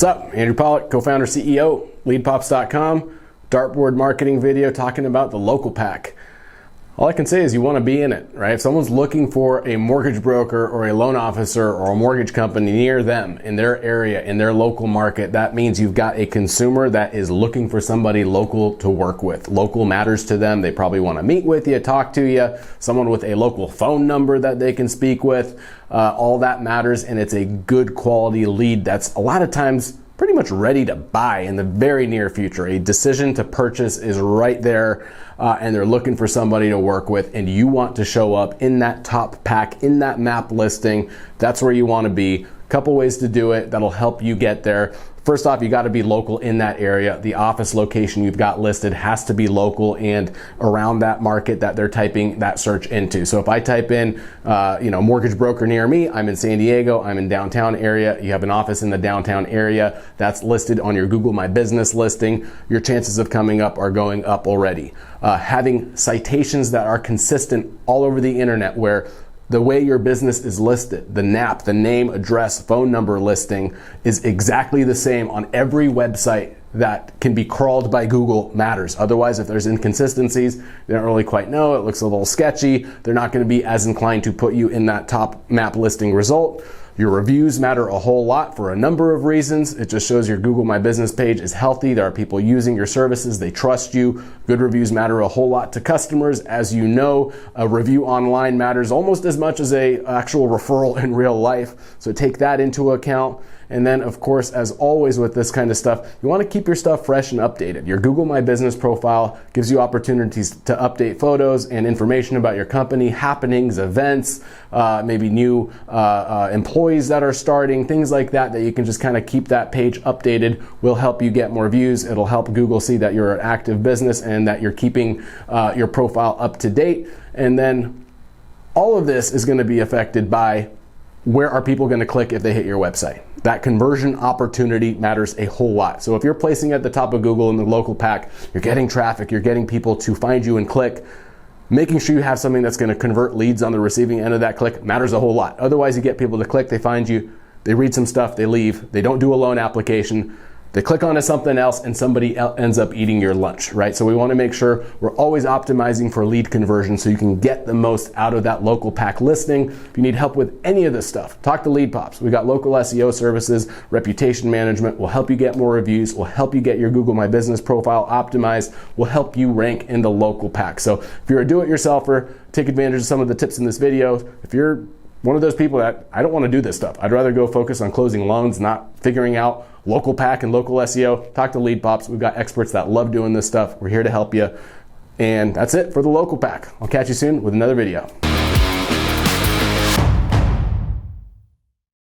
What's up? Andrew Pollock, co-founder, CEO, leadPops.com, Dartboard marketing video talking about the local pack. All I can say is you want to be in it, right? If someone's looking for a mortgage broker or a loan officer or a mortgage company near them in their area, in their local market, that means you've got a consumer that is looking for somebody local to work with. Local matters to them. They probably want to meet with you, talk to you, someone with a local phone number that they can speak with. All that matters, and it's a good quality lead that's a lot of times pretty much ready to buy in the very near future. A decision to purchase is right there, and they're looking for somebody to work with, and you want to show up in that top pack, in that map listing. That's where you want to be. Couple ways to do it that'll help you get there. First off, you got to be local in that area. The office location you've got listed has to be local and around that market that they're typing that search into. So if I type in, mortgage broker near me, I'm in San Diego, I'm in downtown area, you have an office in the downtown area that's listed on your Google My Business listing, your chances of coming up are going up already. Having citations that are consistent all over the internet where the way your business is listed, the NAP, the name, address, phone number listing is exactly the same on every website that can be crawled by Google matters. Otherwise, if there's inconsistencies, they don't really quite know, it looks a little sketchy, they're not going to be as inclined to put you in that top map listing result. Your reviews matter a whole lot for a number of reasons. It just shows your Google My Business page is healthy. There are people using your services. They trust you. Good reviews matter a whole lot to customers. As you know, a review online matters almost as much as an actual referral in real life. So take that into account. And then, of course, as always with this kind of stuff, you want to keep your stuff fresh and updated. Your Google My Business profile gives you opportunities to update photos and information about your company, happenings, events, maybe new employees that are starting, things like that you can just kind of keep that page updated. Will help you get more views. It'll help Google see that you're an active business and that you're keeping your profile up to date. And then all of this is going to be affected by where are people going to click if they hit your website. That conversion opportunity matters a whole lot. So if you're placing at the top of Google in the local pack, you're getting traffic, you're getting people to find you and click, making sure you have something that's going to convert leads on the receiving end of that click matters a whole lot. Otherwise, you get people to click, they find you, they read some stuff, they leave, they don't do a loan application, they click onto something else and somebody else ends up eating your lunch, right? So we want to make sure we're always optimizing for lead conversion so you can get the most out of that local pack listing. If you need help with any of this stuff, talk to leadPops. We got local SEO services, reputation management. We'll help you get more reviews. We'll help you get your Google My Business profile optimized. We'll help you rank in the local pack. So if you're a do-it-yourselfer, take advantage of some of the tips in this video. If you're one of those people that I don't want to do this stuff, I'd rather go focus on closing loans, not figuring out local pack and local SEO, talk to leadPops. We've got experts that love doing this stuff. We're here to help you. And that's it for the local pack. I'll catch you soon with another video.